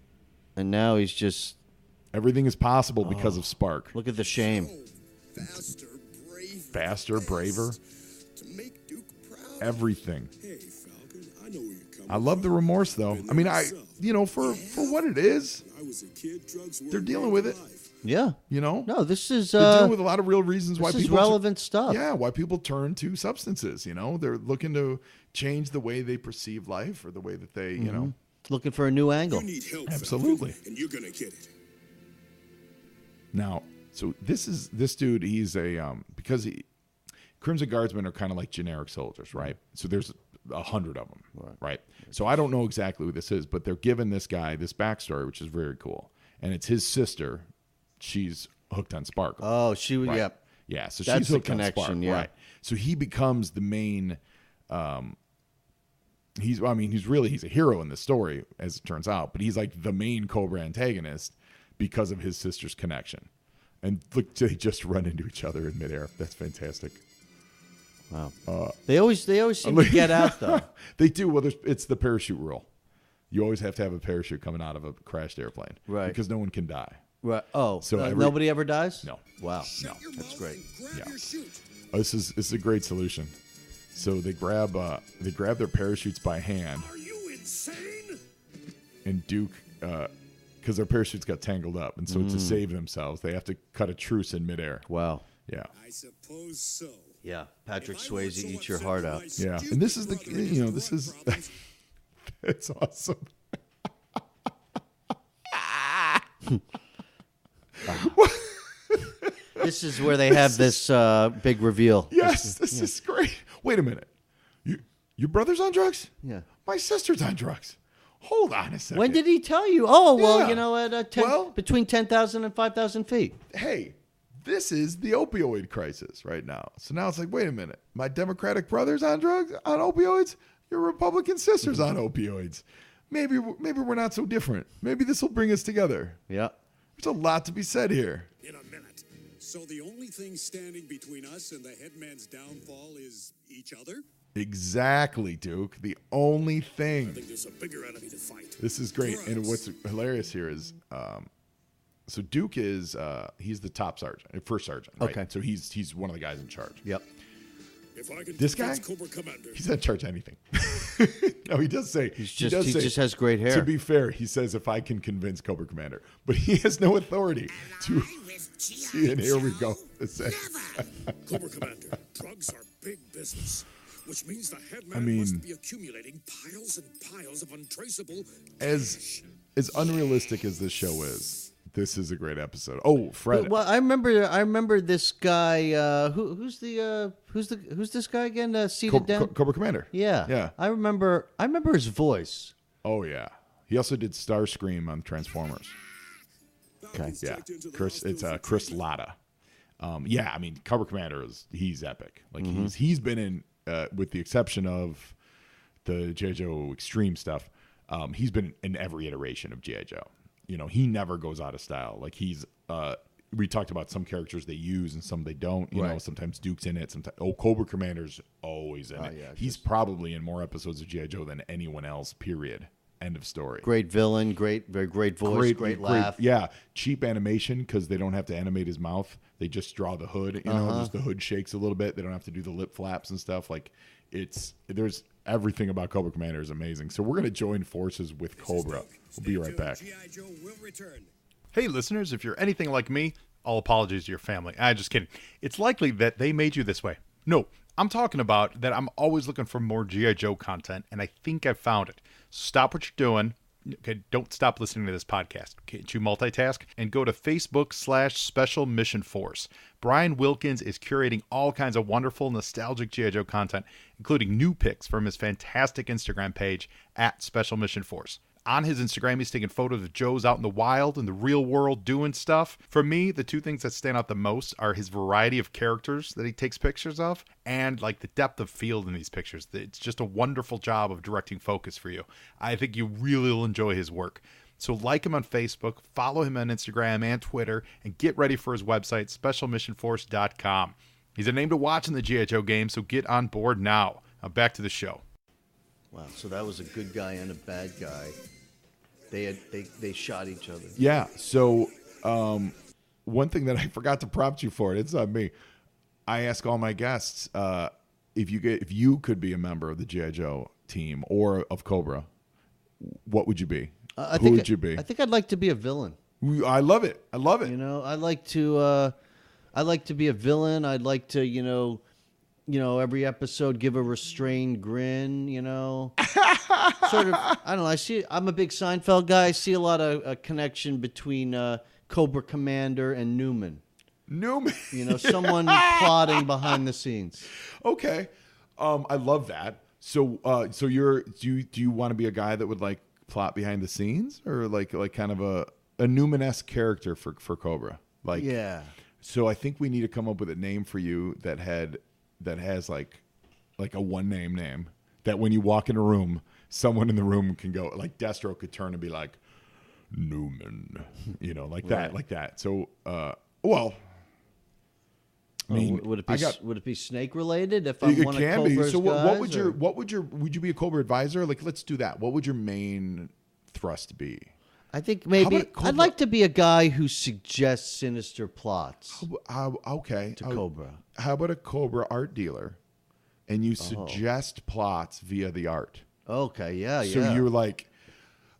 and now he's just Everything is possible because of Spark. look at the shame. faster, braver, Faster, braver, to make Duke proud. everything. Hey, Falcon, I know where you're coming I love the remorse though. I mean, for what it is, from. I was a kid, drugs were they're dealing with it. life. Yeah. No, No, this is they're dealing with a lot of real reasons why this is people relevant stuff. Yeah, why people turn to substances. They're looking to change the way they perceive life or the way that they, Looking for a new angle. You need help, Absolutely. Falcon, and you're gonna get it. Now, so this dude. He's because Crimson Guardsmen are kind of like generic soldiers, right? So there's 100 of them, right? So I don't know exactly who this is, but they're giving this guy this backstory, which is very cool, and it's his sister. She's hooked on Sparkle. Oh, she would. Right. Yep. Yeah, so That's she's the hooked on connection, Spark, yeah. right? So he becomes the main. He's a hero in this story, as it turns out, but he's like the main Cobra antagonist because of his sister's connection. And look, they just run into each other in midair. That's fantastic. Wow. They always seem to get out though. They do. Well, it's the parachute rule. You always have to have a parachute coming out of a crashed airplane, Right. Because no one can die. Right. Oh, So nobody ever dies? No. Wow. No. Your That's mouth great. and Grab Yeah. your chute. Oh, this is a great solution. So they grab their parachutes by hand, Are you insane? and Duke, because their parachutes got tangled up, and so to save themselves, they have to cut a truce in midair. Wow. Yeah, I suppose so. Yeah. Patrick If I weren't Swayze, so eat your upset heart with out. my yeah. stupid And this is brother the and this his is problems, it's awesome. This is where they have this big reveal. Yes, this is great. Wait a minute, your brother's on drugs? Yeah. My sister's on drugs. Hold on a second. When did he tell you? Oh, well, Yeah. at between 10,000 and 5,000 feet. Hey, this is the opioid crisis right now. So now it's like, wait a minute. My Democratic brother's on drugs, on opioids? Your Republican sister's on opioids. Maybe we're not so different. Maybe this will bring us together. Yeah. There's a lot to be said here. In a minute. So the only thing standing between us and the headman's downfall is each other? Exactly, Duke. The only I thing. think there's a bigger enemy to fight. This is great. For And us. what's hilarious here is, so Duke is he's the top sergeant, first sergeant. Right? Okay. So he's one of the guys in charge. Yep. If I can This convince guy? Cobra Commander, He's not in charge of anything. No, he does say He does say, just has great hair. To be fair, he says if I can convince Cobra Commander, but he has no authority to. See, and here we go. Cobra Commander, drugs are big business, which means the headman I mean- must be accumulating piles and piles of untraceable As unrealistic as this show is, this is a great episode. Oh, Fred. Well, I remember this guy. Who's this guy again? Seated down. Cobra Commander. Yeah. Yeah. I remember his voice. Oh yeah. He also did Starscream on Transformers. Okay. Yeah. It's Chris Latta. Yeah, I mean, Cobra Commander he's epic. Like he's been in, with the exception of the G.I. Joe Extreme stuff. He's been in every iteration of G.I. Joe. He never goes out of style. Like we talked about some characters they use and some they don't. You know, Right. sometimes Duke's in it. Sometimes Cobra Commander's always in it. yeah, He's probably in more episodes of G.I. Joe than anyone else. Period. End of story. Great villain. Very great voice. Great laugh. Yeah, cheap animation because they don't have to animate his mouth. They just draw the hood. Just the hood shakes a little bit. They don't have to do the lip flaps and stuff. Like there's everything about Cobra Commander is amazing. So we're gonna join forces with Cobra. We'll be right back. G.I. Joe will return. Hey, listeners, if you're anything like me, all apologies to your family. I'm just kidding. It's likely that they made you this way. No, I'm talking about that I'm always looking for more G.I. Joe content, and I think I've found it. Stop what you're doing. Okay, don't stop listening to this podcast. Can't you multitask? And go to Facebook/Special Mission Force. Brian Wilkins is curating all kinds of wonderful, nostalgic G.I. Joe content, including new pics from his fantastic Instagram page @Special Mission Force. On his Instagram, he's taking photos of Joes out in the wild, in the real world, doing stuff. For me, the two things that stand out the most are his variety of characters that he takes pictures of and like the depth of field in these pictures. It's just a wonderful job of directing focus for you. I think you really will enjoy his work. So like him on Facebook, follow him on Instagram and Twitter, and get ready for his website, specialmissionforce.com. He's a name to watch in the G.I. Joe game, so get on board now. Now back to the show. Wow. So that was a good guy and a bad guy. They shot each other. Yeah. So one thing that I forgot to prompt you for, it's not me. I ask all my guests if you could be a member of the G.I. Joe team or of Cobra, what would you be? Who would you be? I think I'd like to be a villain. I love it. I love it. I like to be a villain. I'd like to, every episode give a restrained grin, sort of, I don't know. I'm a big Seinfeld guy. I see a lot of connection between Cobra Commander and Newman. Newman. Someone plotting behind the scenes. Okay. I love that. So do you want to be a guy that would like plot behind the scenes or like kind of a Newman-esque character for Cobra? Like, Yeah. So I think we need to come up with a name for you that has like a one name that when you walk in a room, someone in the room can go, like Destro could turn and be like, Newman, like that. So, well, I mean, would it be snake related if it I'm one can of be. Cobra's So guys, would you be a Cobra advisor? Like, let's do that. What would your main thrust be? I think How maybe about Cobra? I'd like to be a guy who suggests sinister plots Okay. to Cobra. How about a Cobra art dealer and you suggest plots via the art? Okay, yeah. So you're like,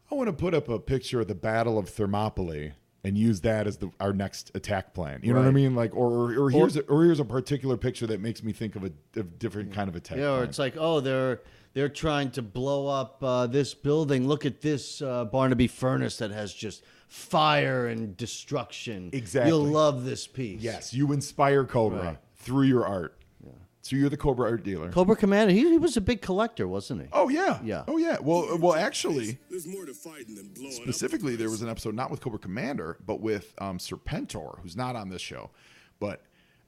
I want to put up a picture of the Battle of Thermopylae and use that as our next attack plan. You know what I Right. mean? Like, or here's a particular picture that makes me think of a different kind of attack. Yeah, or plan. it's like, they're trying to blow up this building. Look at this Barnaby furnace that has just fire and destruction. Exactly. You'll love this piece. Yes, you inspire Cobra Right. through your art. So you're the Cobra art dealer. Cobra Commander. He was a big collector, wasn't he? Oh yeah. Yeah. Oh yeah. Well, actually, There's more to fighting than blowing specifically, up. there was an episode not with Cobra Commander, but with Serpentor, who's not on this show, but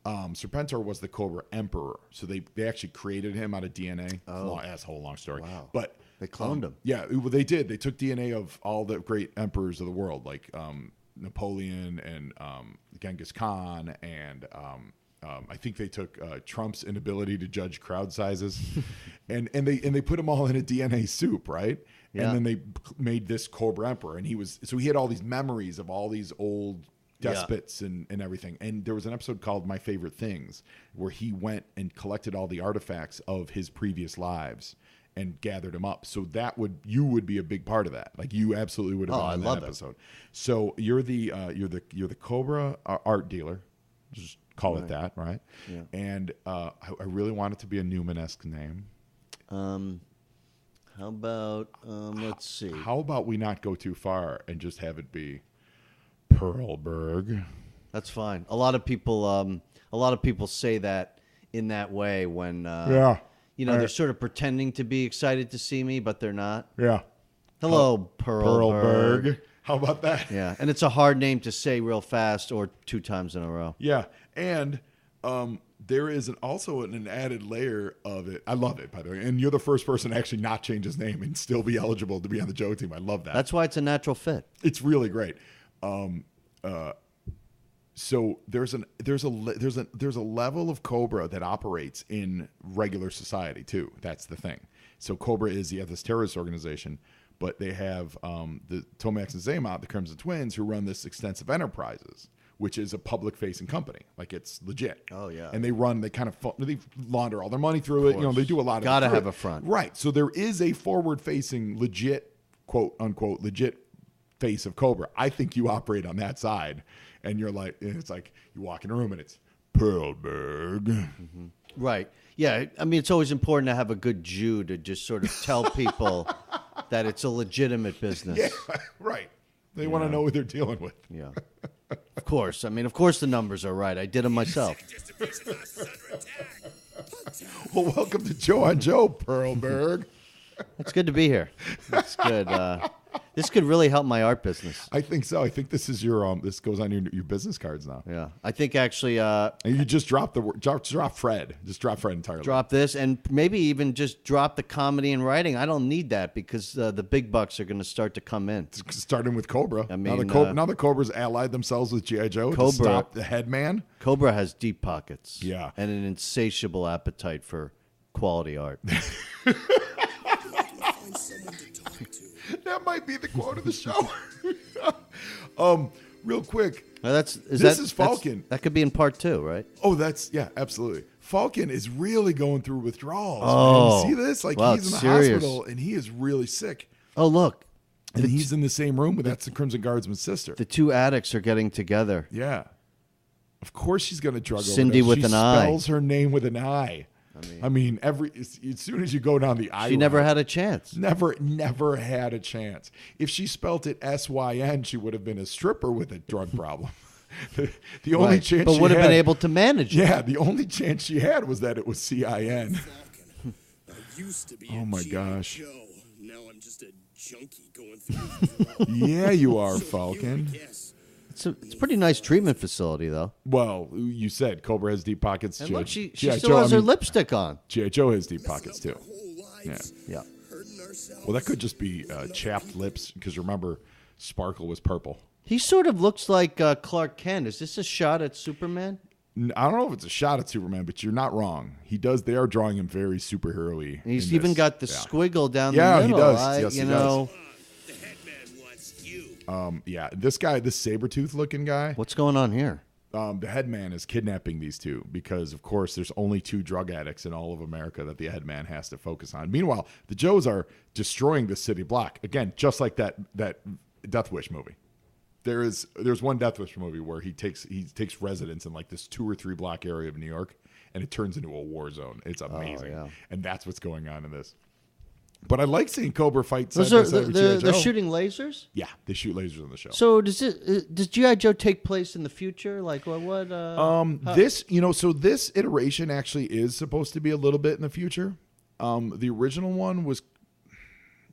Serpentor was the Cobra Emperor. So they actually created him out of DNA. Oh. That's a whole long story. Wow. But They cloned him. Yeah, well, they did. They took DNA of all the great emperors of the world, like Napoleon and Genghis Khan, and I think they took Trump's inability to judge crowd sizes, and they put them all in a DNA soup, right? Yeah. And then they made this Cobra Emperor, and he had all these memories of all these old despots and everything. And there was an episode called My Favorite Things where he went and collected all the artifacts of his previous lives and gathered them up. So you would be a big part of that. Like you absolutely would have been on that episode. So you're the Cobra art dealer. Just call it that, right? Yeah. And I really want it to be a Newman-esque name. How about let's see. How about we not go too far and just have it be Perlberg? That's fine. A lot of people say that in that way when they're sort of pretending to be excited to see me, but they're not. Yeah. Hello, Perlberg. How about that? Yeah, and it's a hard name to say real fast or 2 times in a row. Yeah, and there is also an added layer of it. I love it, by the way. And you're the first person to actually not change his name and still be eligible to be on the Joe team. I love that. That's why it's a natural fit. It's really great. So there's a level of Cobra that operates in regular society too. That's the thing. So Cobra is this terrorist organization, but they have the Tomax and Zaymot, the Crimson Twins, who run this Extensive Enterprises, which is a public-facing company. Like it's legit. Oh yeah. And they launder all their money through it. They do a lot of. Gotta have a front. Right. So there is a forward-facing, legit, quote unquote, legit face of Cobra. I think you operate on that side, and it's like you walk in a room and it's Perlberg. Mm-hmm. Right. Yeah. I mean, it's always important to have a good Jew to just sort of tell people that it's a legitimate business. Yeah. Right. They want to know what they're dealing with. Yeah. Of course. I mean, of course the numbers are right. I did them myself. Well, welcome to Joe on Joe, Perlberg. It's good to be here. It's good. This could really help my art business. I think so. I think this is this goes on your business cards now. Yeah. I think actually and you just drop drop Fred. Just drop Fred entirely. Drop this and maybe even just drop the comedy and writing. I don't need that because the big bucks are going to start to come in. Starting with Cobra. I mean, now the Cobra's allied themselves with G.I. Joe Cobra, to stop the Headman. Cobra has deep pockets. Yeah. And an insatiable appetite for quality art. That might be the quote of the show. Real quick. Now this is Falcon. That could be in part 2, right? Oh, absolutely. Falcon is really going through withdrawals. Oh, man. You see this? Like wow, he's in the serious. hospital and he is really sick. Oh, look. And he's in the same room with that's the Crimson Guardsman's sister. The 2 addicts are getting together. Yeah. Of course she's going to drug Cindy overdose. with She an I. spells her name with an I. I mean, as soon as you go down the I, She never had a chance. Never had a chance. If she spelt it SYN, she would have been a stripper with a drug problem. the only chance, but she would have had, been able to manage it. Yeah, the only chance she had was that it was CIN. I used to be Oh my gosh. Joe. Now I'm just a junkie going through. Yeah, you are, Falcon. Yes. It's a pretty nice treatment facility, though. Well, you said Cobra has deep pockets. And look, she G.I. still Joe, has her lipstick on. G.I. Joe has deep pockets, too. Whole Yeah. lives Yeah. hurting ourselves. Well, that could just be chapped lips because remember, Sparkle was purple. He sort of looks like Clark Kent. Is this a shot at Superman? I don't know if it's a shot at Superman, but you're not wrong. He does. They are drawing him very superhero-y. He's in even this. got the Yeah. squiggle down Yeah, the he middle. does. Yes, he does. The headman wants you. Yeah, this guy, this saber-tooth looking guy, What's going on here? the headman is kidnapping these two because, of course, there's only 2 drug addicts in all of America that the headman has to focus on. Meanwhile, the Joes are destroying the city block again, just like that Death Wish movie. There's one Death Wish movie where he takes residence in like this 2 or 3 block area of New York, and it turns into a war zone. It's amazing, yeah. and that's what's going on in this. But I like seeing Cobra fight side Those by are side with G.I. they're Joe. shooting lasers. Yeah, they shoot lasers on the show. So does G.I. Joe take place in the future? Like what? This, so this iteration actually is supposed to be a little bit in the future. The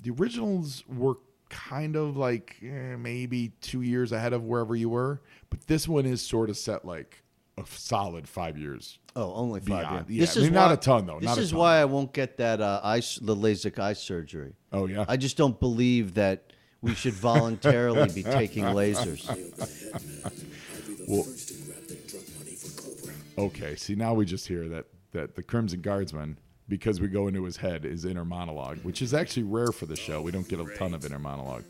originals were kind of like maybe 2 years ahead of wherever you were, but this one is sort of set like a solid 5 years. Oh, only 5 beyond. years. Yeah, This I mean, is not why- a ton, though. This Not a is ton. why I won't get that the LASIK eye surgery. Oh yeah. I just don't believe that we should voluntarily be taking lasers. Well, okay. See, now we just hear that the Crimson Guardsman, because we go into his head, is inner monologue, which is actually rare for the show. We don't get a ton of inner monologue.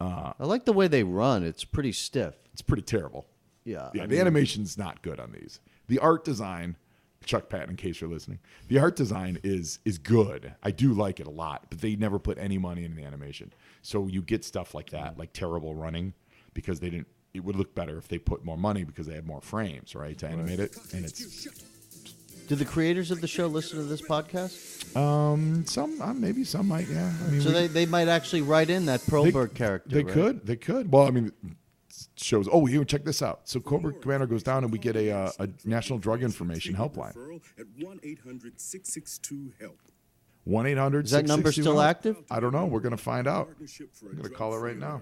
I like the way they run. It's pretty stiff. It's pretty terrible. Yeah. Yeah, I the mean, animation's not good on these. The art design, Chuck Patton, in case you're listening, the art design is good. I do like it a lot, but they never put any money into the animation. So you get stuff like that, like terrible running, because they didn't. It would look better if they put more money because they had more frames, right, to animate it. And it's do the creators of the show listen to this podcast? some maybe some might, yeah. I mean, So they might actually write in that Perlberg character. They right? They could. Well, I mean, shows. Oh, here, check this out. So Cobra Commander goes down, and we get a National Drug Information helpline. At 1-800-662-HELP. 1-800. Is that number still active? I don't know. We're gonna find out. Partnership for a I'm gonna call it right now.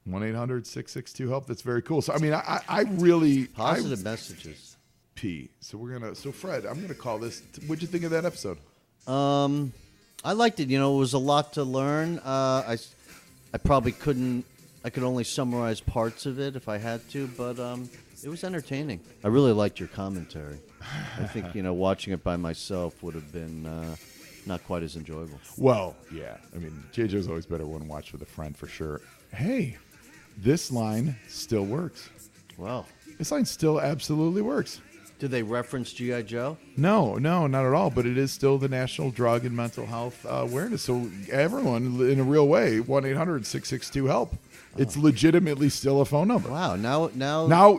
America. 1-800-662-HELP. That's very cool. So I mean, I really Positive messages. So we're gonna. So Fred, I'm gonna call this. What'd you think of that episode? I liked it. It was a lot to learn. I probably couldn't. I could only summarize parts of it if I had to, but it was entertaining. I really liked your commentary. I think watching it by myself would have been not quite as enjoyable. Well, yeah. I mean, JJ's always better when watched with a friend for sure. Hey, this line still works. Wow. This line still absolutely works. Did they reference G.I. Joe? No, not at all. But it is still the National Drug and Mental Health Awareness. So everyone, in a real way, 1-800-662-HELP. It's legitimately still a phone number. Wow. Now.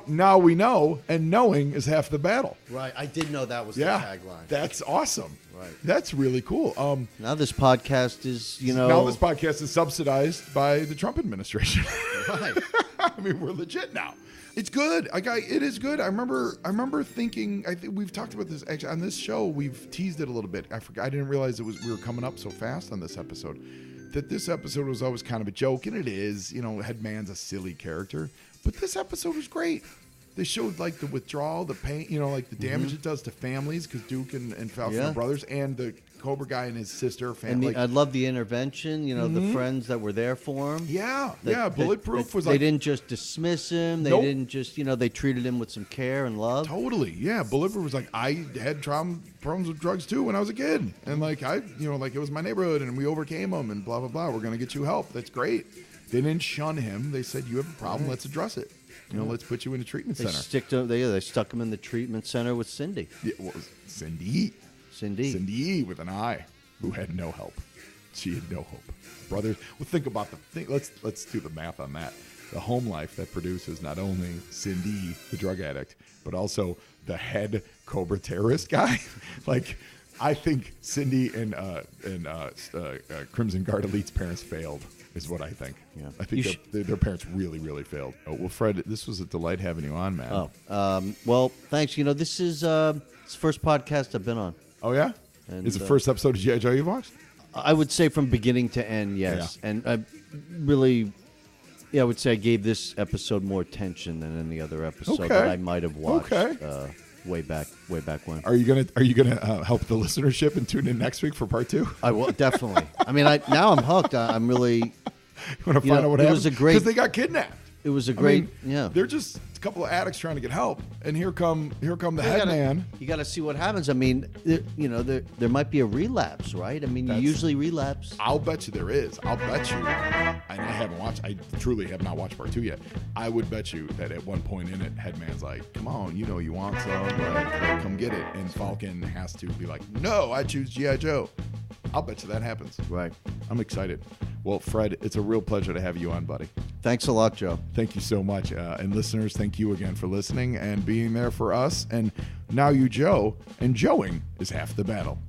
Now we know, and knowing is half the battle. Right. I did know that was Yeah, the tagline. that's awesome. Right. That's really cool. Now this podcast is, Now this podcast is subsidized by the Trump administration. Right. I mean, we're legit now. It's good. It is good. I remember thinking. I think we've talked about this actually on this show. We've teased it a little bit. I forgot. I didn't realize we were coming up so fast on this episode. That this episode was always kind of a joke, and it is. Headman's a silly character, but this episode was great. They showed like the withdrawal, the pain, like the damage it does to families because Duke and Falcon Yeah. are brothers, and the Cobra guy and his sister family. And I love the intervention. The friends that were there for him. Yeah, That- Bulletproof that was they like didn't just dismiss him. They Nope. didn't just they treated him with some care and love. totally. Yeah, Bulletproof was like, I had problems with drugs too when I was a kid, and like it was my neighborhood, and we overcame them, and blah blah blah. We're gonna get you help. That's great. They didn't shun him. They said, you have a problem. Let's address it. Let's put you in a treatment center. They stuck him in the treatment center with Cindy. Yeah, well, Cindy with an I, who had no help. She had no hope. Brothers. Well, think about the thing. Let's do the math on that. The home life that produces not only Cindy, the drug addict, but also the head Cobra terrorist guy. Like, I think Cindy and Crimson Guard Elite's parents failed. Is what I think. Yeah. I think their parents really, really failed. Oh, well, Fred, this was a delight having you on, man. Well, thanks. This is the first podcast I've been on. Oh, yeah? And, Is the first episode of G.I. Joe you've watched? I would say from beginning to end, yes. Yeah. And I really, I would say I gave this episode more attention than any other episode Okay. that I might have watched Okay. way back when. Are you gonna help the listenership and tune in next week for part 2? I will definitely. I mean, now I'm hooked. I'm really. You want to find out what it happened? was a great- because they got kidnapped. It was a I great. mean, they're just a couple of addicts trying to get help, and here come the head man. You got to see what happens. I mean, there might be a relapse, right? I mean, you usually relapse. I'll bet you there is. I'll bet you, and I haven't watched. I truly have not watched part 2 yet. I would bet you that at one point in it, Headman's like, "Come on, you want some? Like, come get it." And Falcon has to be like, "No, I choose G.I. Joe." I'll bet you that happens. Right. I'm excited. Well, Fred, it's a real pleasure to have you on, buddy. Thanks a lot, Joe. Thank you so much. And listeners, thank you again for listening and being there for us. And now you, Joe, and Joeing is half the battle.